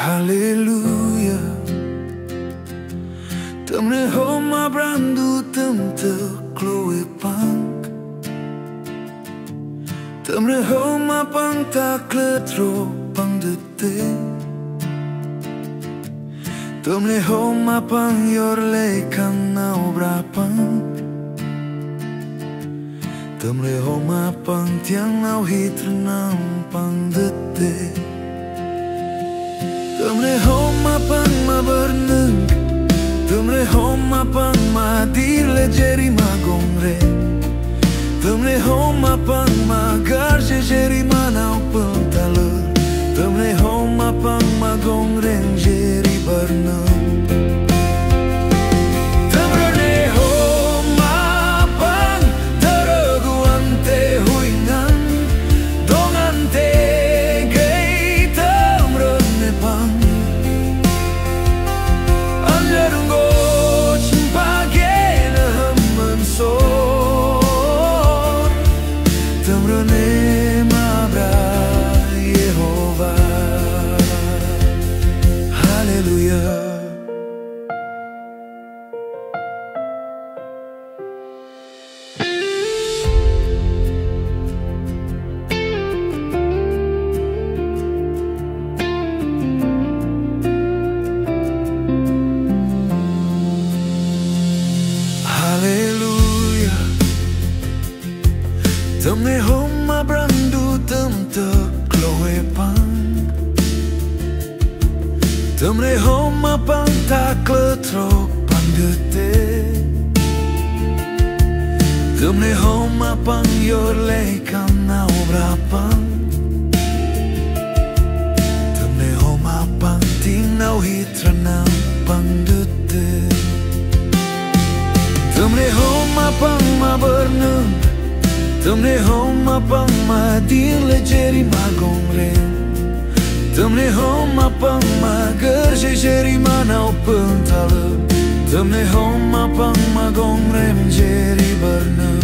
Haleluya, Tamne homa brandu tamte kloe pank, Tamne homa pang ta kletro pang dete, Tamne homa pang yorle kan na obrapang, Tamne homa pang tiang na hitrenang pang dete. Tamre homa pang ma berneng, Tamre homa pang ma dirle jeri ma gongre, Tamre homa pang ma garje jeri ma nau pentalur, Tamre homa pang ma gongreng jeri berneng. Tamne homa brandu tamte kloe pang, Tamne homa pang ta kletrok pang dete, Tamne homa pang yorle kan na obrapang, Tamne homa pang ting nau hitranang pang dete, Tamne homa pang ma berneng, Tamne homa pang ma dirle jeri ma gongren, Tamne homa pang ma garje jeri ma nau pentalem, Tamne homa pang ma gongrem jeri berneng.